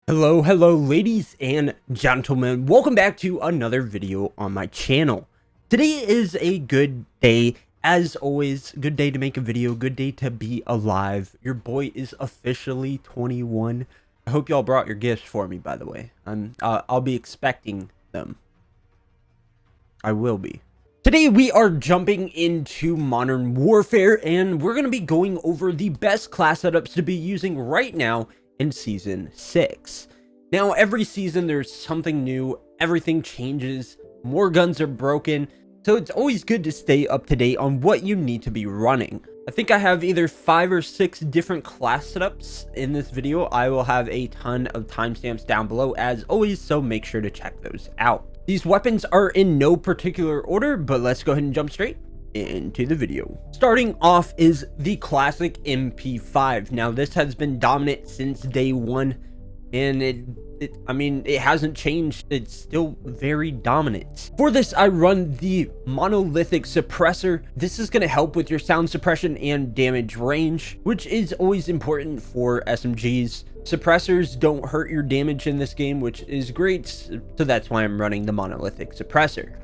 Hello ladies and gentlemen, welcome back to another video on my channel. Today is a good day, as always. Good day to make a video, good day to be alive. Your boy is officially 21. I hope y'all brought your gifts for me, by the way. I'll be expecting them. I will be. Today we are jumping into Modern Warfare, and we're going to be going over the best class setups to be using right now in Season 6. Now, every season there's something new, everything changes, more guns are broken, so it's always good to stay up to date on what you need to be running. I think I have either 5 or 6 different class setups in this video. I will have a ton of timestamps down below as always, so make sure to check those out. These weapons are in no particular order, but let's go ahead and jump straight into the video. Starting off is the classic MP5. Now, this has been dominant since day one, and it hasn't changed. It's still very dominant. For this, I run the monolithic suppressor. This is going to help with your sound suppression and damage range, which is always important for SMGs. Suppressors don't hurt your damage in this game, which is great, so that's why I'm running the monolithic suppressor.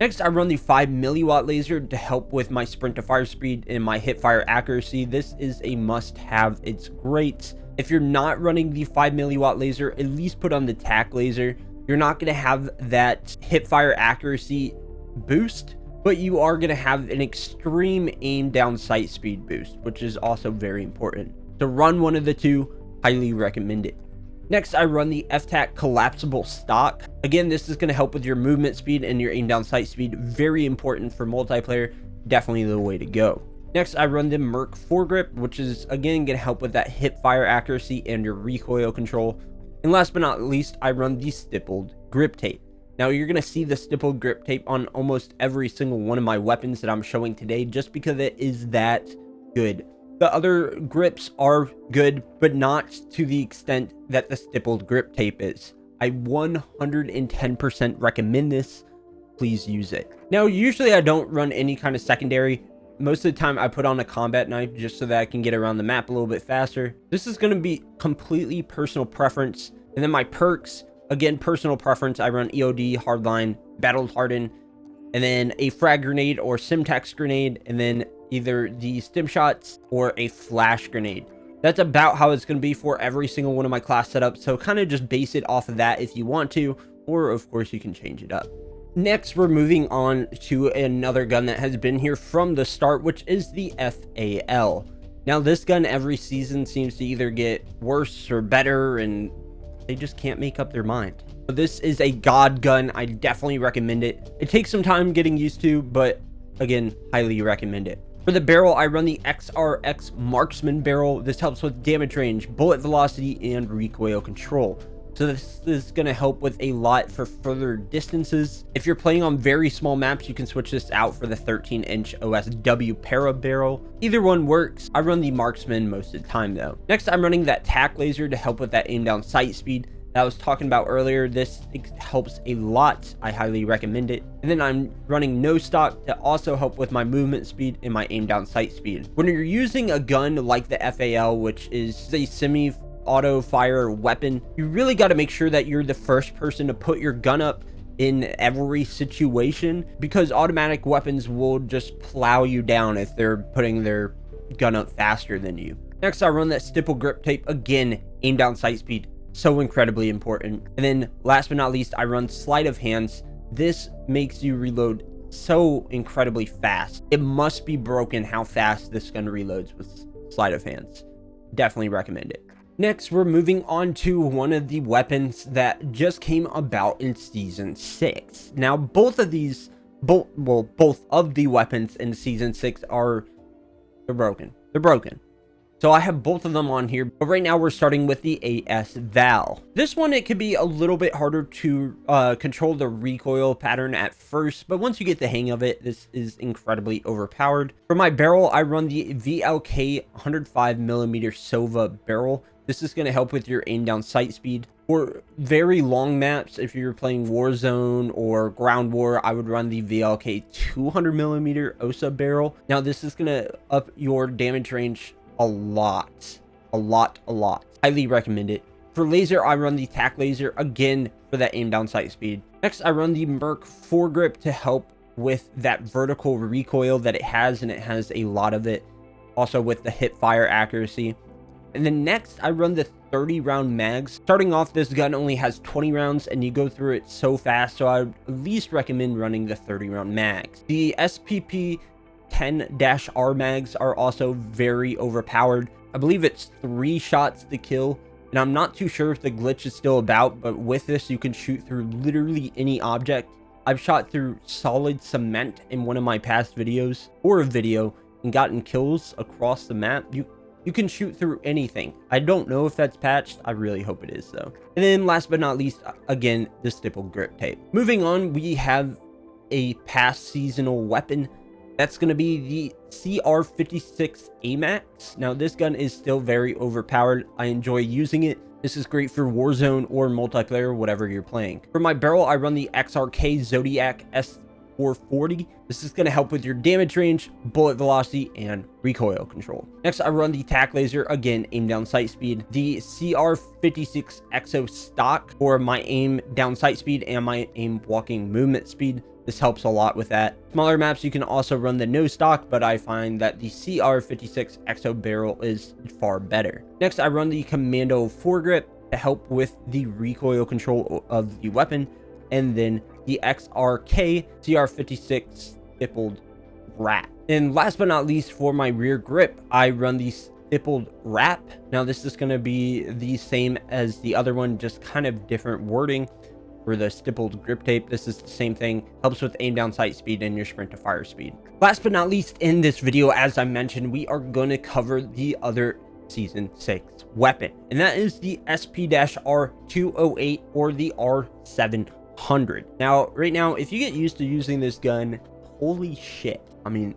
Next, I run the 5 milliwatt laser to help with my sprint to fire speed and my hip fire accuracy. This is a must-have. It's great. If you're not running the 5 milliwatt laser, at least put on the tac laser. You're not going to have that hip fire accuracy boost, but you are going to have an extreme aim down sight speed boost, which is also very important. To run one of the two, highly recommend it. Next, I run the FTAC collapsible stock. Again, this is going to help with your movement speed and your aim down sight speed. Very important for multiplayer. Definitely the way to go. Next, I run the Merc foregrip, which is again going to help with that hip fire accuracy and your recoil control. And last but not least, I run the stippled grip tape. Now, you're going to see the stippled grip tape on almost every single one of my weapons that I'm showing today, just because it is that good. The other grips are good, but not to the extent that the stippled grip tape is. I 110% recommend this. Please use it. Now, usually I don't run any kind of secondary. Most of the time I put on a combat knife just so that I can get around the map a little bit faster. This is going to be completely personal preference. And then my perks, again, personal preference. I run EOD, hardline, battle hardened, and then a frag grenade or Simtex grenade, and then either the stim shots or a flash grenade. That's about how it's going to be for every single one of my class setups, so kind of just base it off of that if you want to, or of course you can change it up. Next, we're moving on to another gun that has been here from the start, which is the FAL. Now, this gun every season seems to either get worse or better, and they just can't make up their mind. This is a god gun. I definitely recommend it. It takes some time getting used to, but again, highly recommend it. For the barrel, I run the XRX Marksman barrel. This helps with damage range, bullet velocity, and recoil control. So this is going to help with a lot for further distances. If you're playing on very small maps, you can switch this out for the 13-inch OSW para barrel. Either one works. I run the Marksman most of the time though. Next, I'm running that tac laser to help with that aim down sight speed that I was talking about earlier. This helps a lot. I highly recommend it. And then I'm running no stock to also help with my movement speed and my aim down sight speed. When you're using a gun like the FAL, which is a semi auto fire weapon, you really got to make sure that you're the first person to put your gun up in every situation, because automatic weapons will just plow you down if they're putting their gun up faster than you. Next, I run that stipple grip tape. Again, aim down sight speed, so incredibly important. And then last but not least, I run sleight of hands. This makes you reload so incredibly fast. It must be broken how fast this gun reloads with sleight of hands. Definitely recommend it. Next, we're moving on to one of the weapons that just came about in Season 6. Now, both of the weapons in Season 6 they're broken. They're broken. So I have both of them on here, but right now we're starting with the AS Val. This one, it could be a little bit harder to control the recoil pattern at first, but once you get the hang of it, this is incredibly overpowered. For my barrel, I run the VLK 105mm Sova barrel. This is going to help with your aim down sight speed. For very long maps, if you're playing Warzone or Ground War, I would run the VLK 200mm OSA barrel. Now, this is going to up your damage range a lot. Highly recommend it. For laser, I run the tack laser again for that aim down sight speed. Next, I run the Merc foregrip to help with that vertical recoil that it has, and it has a lot of it. Also with the hip fire accuracy. And then next, I run the 30 round mags. Starting off, this gun only has 20 rounds and you go through it so fast, so I would at least recommend running the 30 round mags. The SPP 10-R mags are also very overpowered. I believe it's 3 shots to kill, and I'm not too sure if the glitch is still about, but with this you can shoot through literally any object. I've shot through solid cement in one of my past videos, or a video, and gotten kills across the map. You can shoot through anything. I don't know if that's patched. I really hope it is though. And then last but not least, again, the stippled grip tape. Moving on, we have a past seasonal weapon. That's going to be the CR56 AMAX. Now this gun is still very overpowered. I enjoy using it. This is great for Warzone or multiplayer, whatever you're playing. For my barrel, I run the XRK Zodiac S440. This is going to help with your damage range, bullet velocity, and recoil control. Next, I run the tack laser, again, aim down sight speed. The CR56 EXO stock for my aim down sight speed and my aim walking movement speed. This helps a lot with that. Smaller maps, you can also run the no stock, but I find that the CR56 EXO barrel is far better. Next, I run the Commando foregrip to help with the recoil control of the weapon, and then the XRK CR56 stippled wrap. And last but not least, for my rear grip, I run the stippled wrap. Now this is going to be the same as the other one, just kind of different wording. For the stippled grip tape, this is the same thing, helps with aim down sight speed and your sprint to fire speed. Last but not least, in this video, as I mentioned, we are going to cover the other season 6 weapon, and that is the SP-R208 or the R700. Now right now, if you get used to using this gun, holy shit, I mean,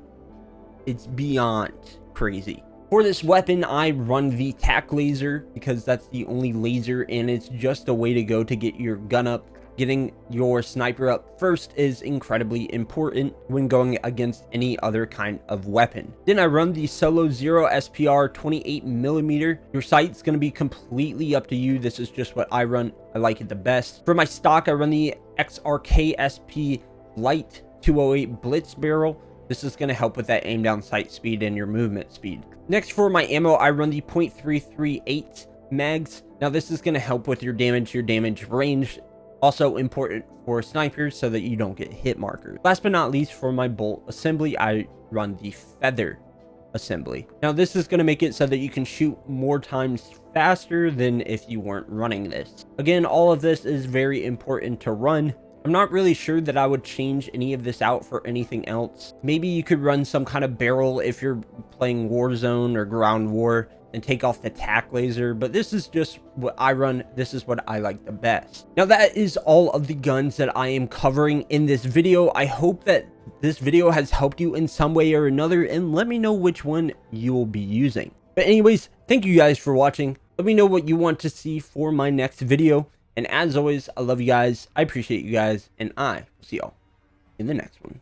it's beyond crazy. For this weapon, I run the tack laser because that's the only laser, and it's just a way to go to get your gun up. Getting your sniper up first is incredibly important when going against any other kind of weapon. Then I run the Solo Zero SPR 28mm. Your sight's going to be completely up to you. This is just what I run. I like it the best. For my stock, I run the XRK SP Light 208 Blitz barrel. This is going to help with that aim down sight speed and your movement speed. Next, for my ammo, I run the .338 mags. Now this is going to help with your damage range. Also important for snipers so that you don't get hit markers. Last but not least, for my bolt assembly, I run the feather assembly. Now this is going to make it so that you can shoot more times faster than if you weren't running this. Again, all of this is very important to run. I'm not really sure that I would change any of this out for anything else. Maybe you could run some kind of barrel if you're playing Warzone or Ground War and take off the tack laser, but this is just what I run. This is what I like the best. Now that is all of the guns that I am covering in this video. I hope that this video has helped you in some way or another, and let me know which one you will be using. But anyways, thank you guys for watching. Let me know what you want to see for my next video. And as always, I love you guys. I appreciate you guys, and I will see y'all in the next one.